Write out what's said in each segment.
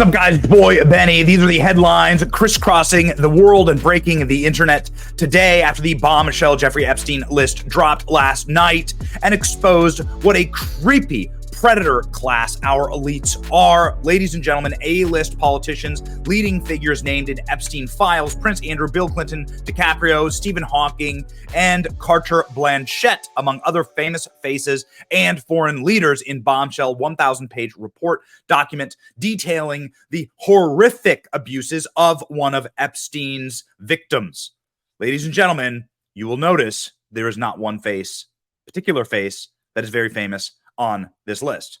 What's up, guys? Boy Benny. These are the headlines crisscrossing the world and breaking the internet today after the bombshell Jeffrey Epstein list dropped last night and exposed what a creepy predator class our elites are. Ladies and gentlemen, A-list politicians, leading figures named in Epstein files, Prince Andrew, Bill Clinton, DiCaprio, Stephen Hawking, and Carter Blanchett, among other famous faces and foreign leaders in bombshell 1,000-page report document detailing the horrific abuses of one of Epstein's victims. Ladies and gentlemen, you will notice there is not one particular face that is very famous on this list.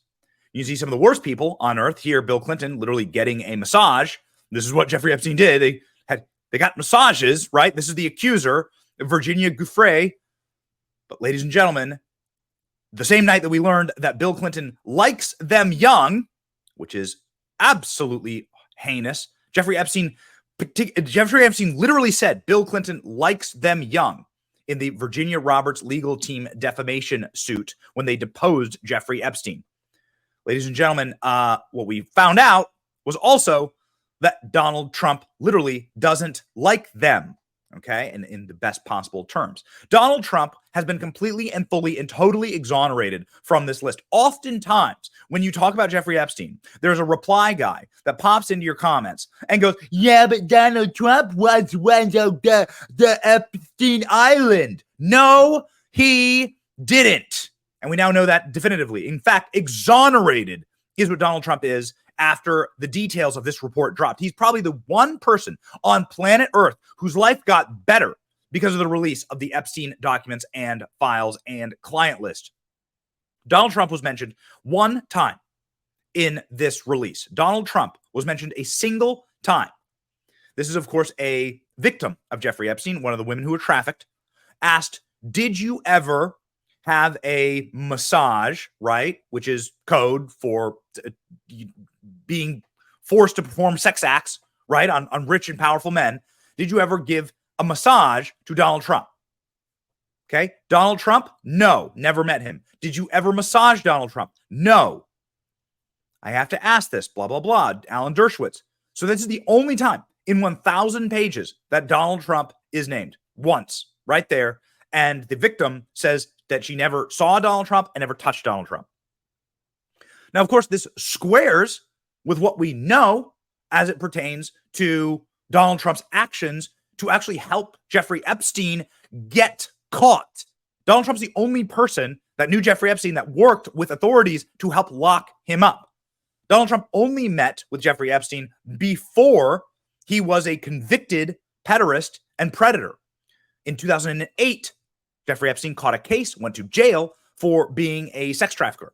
You see some of the worst people on earth here. Bill Clinton literally getting a massage. This is what Jeffrey Epstein did. They got massages, right? This is the accuser, Virginia Giuffre. But ladies and gentlemen, the same night that we learned that Bill Clinton likes them young, which is absolutely heinous, Jeffrey Epstein literally said Bill Clinton likes them young in the Virginia Roberts legal team defamation suit when they deposed Jeffrey Epstein. Ladies and gentlemen, what we found out was also that Donald Trump literally doesn't like them, okay, and in the best possible terms. Donald Trump has been completely and fully and totally exonerated from this list. Oftentimes, when you talk about Jeffrey Epstein, there's a reply guy that pops into your comments and goes, yeah, but Donald Trump went of the Epstein Island. No, he didn't. And we now know that definitively. In fact, exonerated is what Donald Trump is after the details of this report dropped. He's probably the one person on planet Earth whose life got better because of the release of the Epstein documents and files and client list. Donald Trump was mentioned one time in this release. Donald Trump was mentioned a single time. This is, of course, a victim of Jeffrey Epstein, one of the women who were trafficked, asked, did you ever have a massage, right? Which is code for being forced to perform sex acts, right? On rich and powerful men. Did you ever give a massage to Donald Trump? Okay. Donald Trump? No, never met him. Did you ever massage Donald Trump? No. I have to ask this, blah, blah, blah. Alan Dershowitz. So this is the only time in 1,000 pages that Donald Trump is named. Once, right there. And the victim says that she never saw Donald Trump and never touched Donald Trump. Now, of course, this squares with what we know as it pertains to Donald Trump's actions to actually help Jeffrey Epstein get caught. Donald Trump's the only person that knew Jeffrey Epstein that worked with authorities to help lock him up. Donald Trump only met with Jeffrey Epstein before he was a convicted pederast and predator. In 2008, Jeffrey Epstein caught a case, went to jail for being a sex trafficker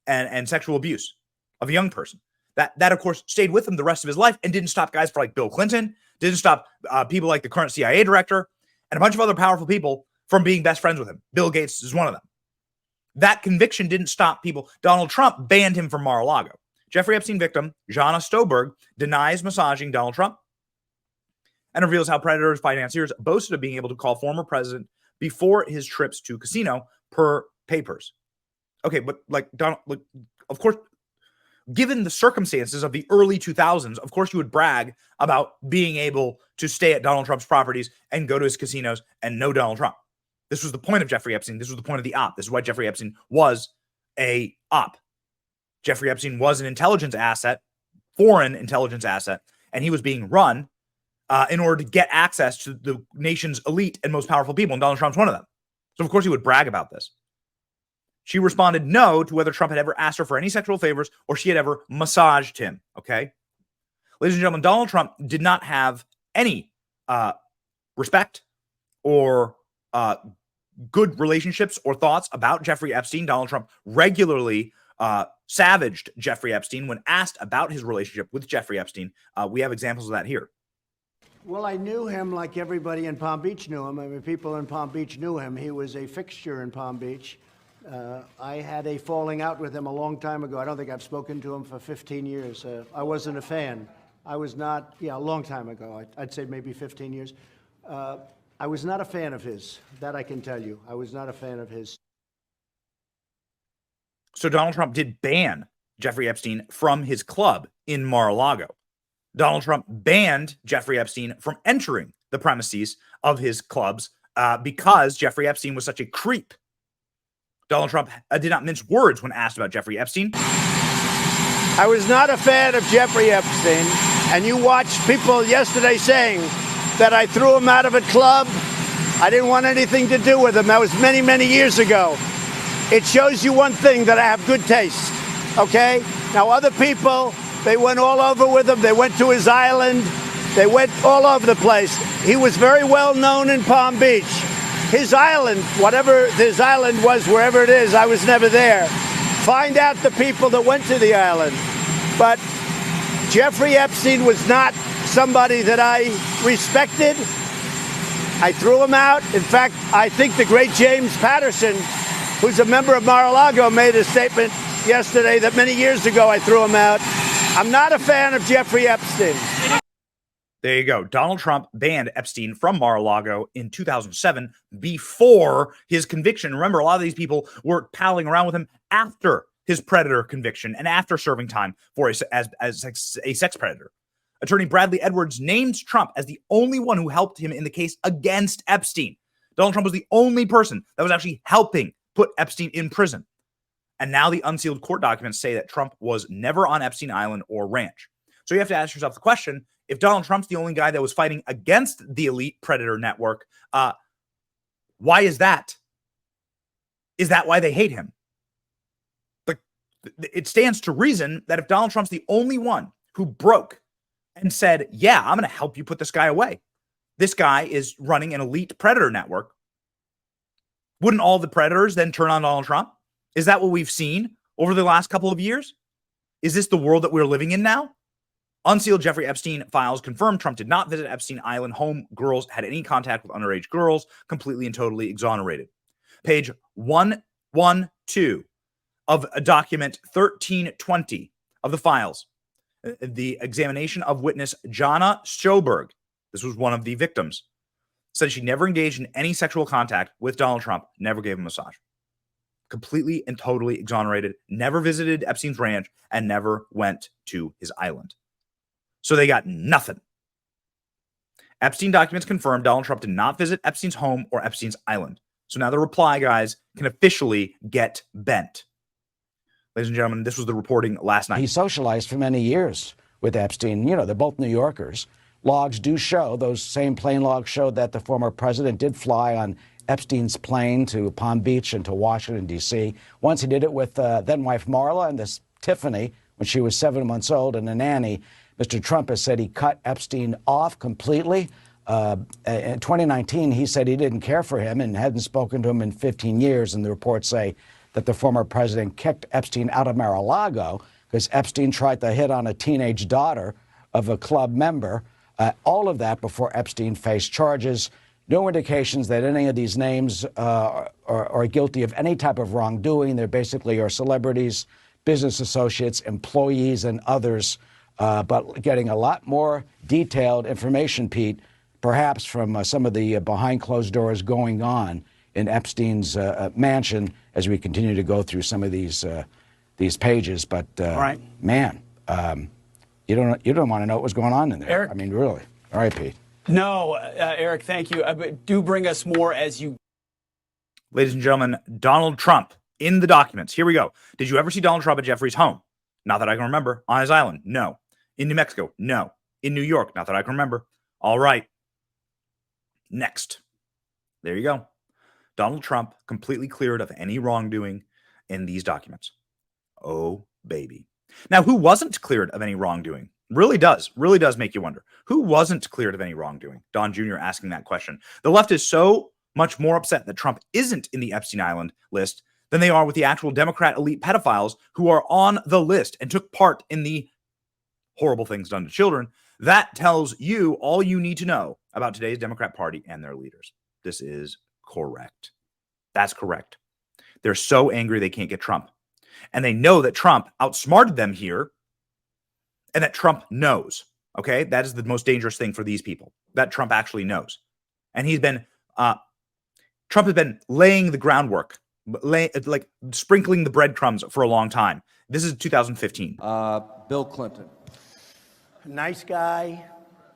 and sexual abuse of a young person. That, of course, stayed with him the rest of his life and didn't stop guys like Bill Clinton, didn't stop people like the current CIA director, and a bunch of other powerful people from being best friends with him. Bill Gates is one of them. That conviction didn't stop people. Donald Trump banned him from Mar-a-Lago. Jeffrey Epstein victim, Jana Stoberg, denies massaging Donald Trump and reveals how predators, financiers boasted of being able to call former president before his trips to casino per papers. Okay, but of course, given the circumstances of the early 2000s, of course you would brag about being able to stay at Donald Trump's properties and go to his casinos and know Donald Trump. This was the point of Jeffrey Epstein. This was the point of the op. This is why Jeffrey Epstein was a op. Jeffrey Epstein was an intelligence asset, foreign intelligence asset, and he was being run in order to get access to the nation's elite and most powerful people, and Donald Trump's one of them. So, of course, he would brag about this. She responded no to whether Trump had ever asked her for any sexual favors or she had ever massaged him, okay? Ladies and gentlemen, Donald Trump did not have any respect or good relationships or thoughts about Jeffrey Epstein. Donald Trump regularly savaged Jeffrey Epstein when asked about his relationship with Jeffrey Epstein. We have examples of that here. Well, I knew him like everybody in Palm Beach knew him. I mean, people in Palm Beach knew him. He was a fixture in Palm Beach. I had a falling out with him a long time ago. I don't think I've spoken to him for 15 years. I wasn't a fan. I was not, a long time ago. I'd say maybe 15 years. I was not a fan of his. That I can tell you. I was not a fan of his. So Donald Trump did ban Jeffrey Epstein from his club in Mar-a-Lago. Donald Trump banned Jeffrey Epstein from entering the premises of his clubs because Jeffrey Epstein was such a creep. Donald Trump did not mince words when asked about Jeffrey Epstein. I was not a fan of Jeffrey Epstein, and you watched people yesterday saying that I threw him out of a club. I didn't want anything to do with him. That was many, many years ago. It shows you one thing, that I have good taste, okay? Now, other people, they went all over with him. They went to his island. They went all over the place. He was very well known in Palm Beach. His island, whatever his island was, wherever it is, I was never there. Find out the people that went to the island. But Jeffrey Epstein was not somebody that I respected. I threw him out. In fact, I think the great James Patterson, who's a member of Mar-a-Lago, made a statement yesterday that many years ago I threw him out. I'm not a fan of Jeffrey Epstein. There you go. Donald Trump banned Epstein from Mar-a-Lago in 2007 before his conviction. Remember, a lot of these people were palling around with him after his predator conviction and after serving time for as a sex predator. Attorney Bradley Edwards named Trump as the only one who helped him in the case against Epstein. Donald Trump was the only person that was actually helping put Epstein in prison. And now the unsealed court documents say that Trump was never on Epstein Island or ranch. So you have to ask yourself the question, if Donald Trump's the only guy that was fighting against the elite predator network, why is that? Is that why they hate him? But it stands to reason that if Donald Trump's the only one who broke and said, yeah, I'm going to help you put this guy away. This guy is running an elite predator network. Wouldn't all the predators then turn on Donald Trump? Is that what we've seen over the last couple of years? Is this the world that we're living in now? Unsealed Jeffrey Epstein files confirmed Trump did not visit Epstein Island home. Girls had any contact with underage girls, completely and totally exonerated. Page 112 of document 1320 of the files. The examination of witness Jana Sjoberg, this was one of the victims, said she never engaged in any sexual contact with Donald Trump, never gave him a massage. Completely and totally exonerated, never visited Epstein's ranch, and never went to his island. So they got nothing. Epstein documents confirm Donald Trump did not visit Epstein's home or Epstein's island. So now the reply, guys, can officially get bent. Ladies and gentlemen, this was the reporting last night. He socialized for many years with Epstein. You know, they're both New Yorkers. Logs do show, those same plane logs showed that the former president did fly on Epstein's plane to Palm Beach and to Washington, D.C. Once he did it with then-wife Marla and this Tiffany when she was 7 months old and a nanny. Mr. Trump has said he cut Epstein off completely. In 2019, he said he didn't care for him and hadn't spoken to him in 15 years. And the reports say that the former president kicked Epstein out of Mar-a-Lago because Epstein tried to hit on a teenage daughter of a club member. All of that before Epstein faced charges. No indications that any of these names are guilty of any type of wrongdoing. They basically are celebrities, business associates, employees, and others. But getting a lot more detailed information, Pete, perhaps from some of the behind closed doors going on in Epstein's mansion as we continue to go through some of these pages. But right. Man, you don't want to know what was going on in there. Eric? I mean, really. All right, Pete. No, Eric, thank you. But do bring us more as you. Ladies and gentlemen, Donald Trump in the documents. Here we go. Did you ever see Donald Trump at Jeffrey's home? Not that I can remember. On his island? No. In New Mexico? No. In New York? Not that I can remember. All right. Next. There you go. Donald Trump completely cleared of any wrongdoing in these documents. Oh, baby. Now, who wasn't cleared of any wrongdoing? Really does make you wonder. Who wasn't cleared of any wrongdoing? Don Jr. asking that question. The left is so much more upset that Trump isn't in the Epstein Island list than they are with the actual Democrat elite pedophiles who are on the list and took part in the horrible things done to children. That tells you all you need to know about today's Democrat Party and their leaders. This is correct. That's correct. They're so angry they can't get Trump. And they know that Trump outsmarted them here and that Trump knows. Okay? That is the most dangerous thing for these people, that Trump actually knows. And Trump has been laying the groundwork, like sprinkling the breadcrumbs for a long time. This is 2015. Bill Clinton. Nice guy.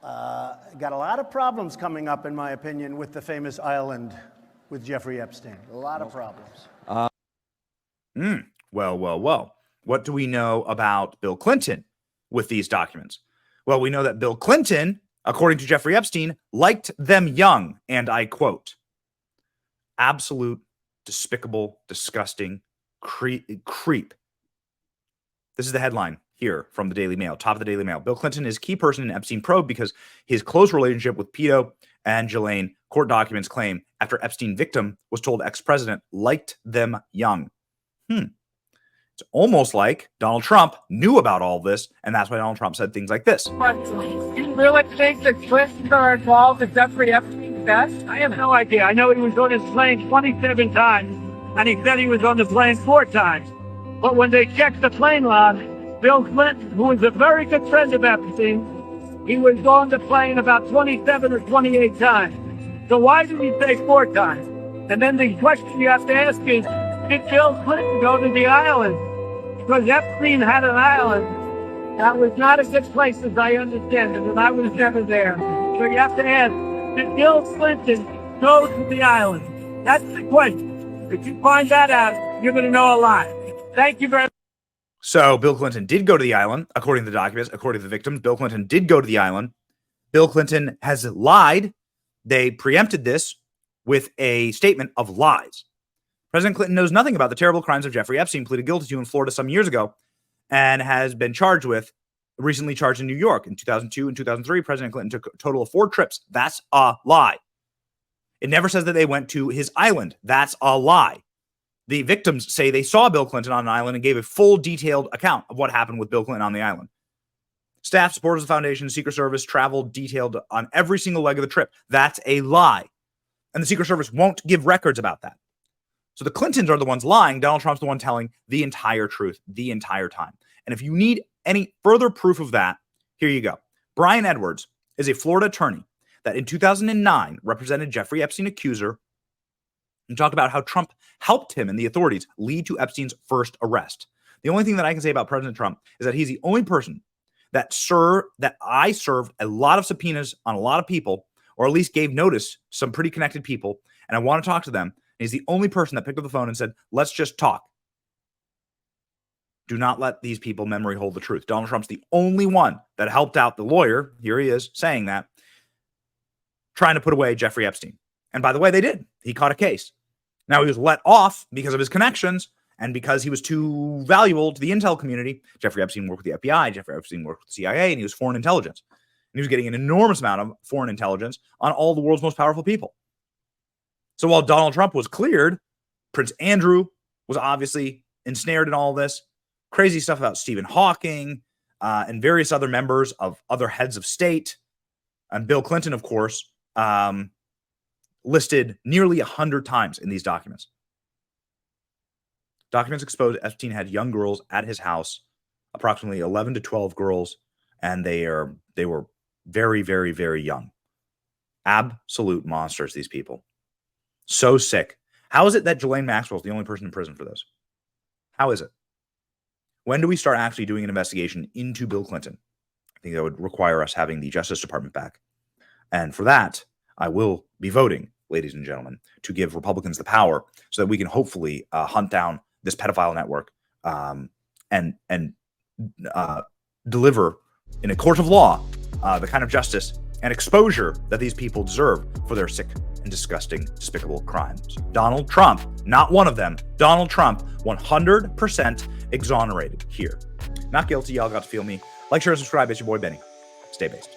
Got a lot of problems coming up, in my opinion, with the famous island with Jeffrey Epstein. A lot of problems. Well. What do we know about Bill Clinton with these documents? Well, we know that Bill Clinton, according to Jeffrey Epstein, liked them young, and I quote, absolute, despicable, disgusting creep. This is the headline here from the Daily Mail, top of the Daily Mail. Bill Clinton is key person in Epstein probe because his close relationship with Pedo and Ghislaine, court documents claim, after Epstein victim was told ex-president liked them young. It's almost like Donald Trump knew about all this, and that's why Donald Trump said things like this. Do you really think that Clintons are involved in Jeffrey Epstein's death? I have no idea. I know he was on his plane 27 times, and he said he was on the plane 4 times. But when they checked the plane log, Bill Clinton, who was a very good friend of Epstein, he was on the plane about 27 or 28 times. So why did he say 4 times? And then the question you have to ask is, did Bill Clinton go to the island? Because Epstein had an island that was not a good place, as I understand it, and I was never there. So you have to ask, did Bill Clinton go to the island? That's the question. If you find that out, you're going to know a lot. Thank you very much. So Bill Clinton did go to the island, according to the documents, according to the victims. Bill Clinton did go to the island. Bill Clinton has lied. They preempted this with a statement of lies. President Clinton knows nothing about the terrible crimes of Jeffrey Epstein, pleaded guilty to in Florida some years ago, and has been recently charged in New York. In 2002 and 2003, President Clinton took a total of 4 trips. That's a lie. It never says that they went to his island. That's a lie. The victims say they saw Bill Clinton on an island and gave a full detailed account of what happened with Bill Clinton on the island. Staff, supporters of the foundation, Secret Service traveled detailed on every single leg of the trip. That's a lie. And the Secret Service won't give records about that. So the Clintons are the ones lying. Donald Trump's the one telling the entire truth the entire time. And if you need any further proof of that, here you go. Brian Edwards is a Florida attorney that in 2009 represented Jeffrey Epstein accuser and talked about how Trump helped him and the authorities lead to Epstein's first arrest. The only thing that I can say about President Trump is that he's the only person that I served a lot of subpoenas on a lot of people, or at least gave notice to some pretty connected people, and I want to talk to them. He's the only person that picked up the phone and said, let's just talk. Do not let these people memory hold the truth. Donald Trump's the only one that helped out the lawyer. Here he is saying that, trying to put away Jeffrey Epstein. And by the way, they did. He caught a case. Now he was let off because of his connections and because he was too valuable to the intel community. Jeffrey Epstein worked with the FBI. Jeffrey Epstein worked with the CIA, and he was foreign intelligence. And he was getting an enormous amount of foreign intelligence on all the world's most powerful people. So while Donald Trump was cleared, Prince Andrew was obviously ensnared in all this. Crazy stuff about Stephen Hawking and various other members of other heads of state. And Bill Clinton, of course, listed nearly 100 times in these documents. Documents exposed Epstein had young girls at his house, approximately 11 to 12 girls, and they were very, very, very young. Absolute monsters, these people. So sick. How is it that Ghislaine Maxwell is the only person in prison for this? How is it? When do we start actually doing an investigation into Bill Clinton? I think that would require us having the Justice Department back. And for that, I will be voting, ladies and gentlemen, to give Republicans the power so that we can hopefully hunt down this pedophile network and deliver in a court of law the kind of justice and exposure that these people deserve for their sick and disgusting, despicable crimes. Donald Trump, not one of them. Donald Trump, 100% exonerated here. Not guilty. Y'all got to feel me. Like, share, and subscribe. It's your boy, Benny. Stay based.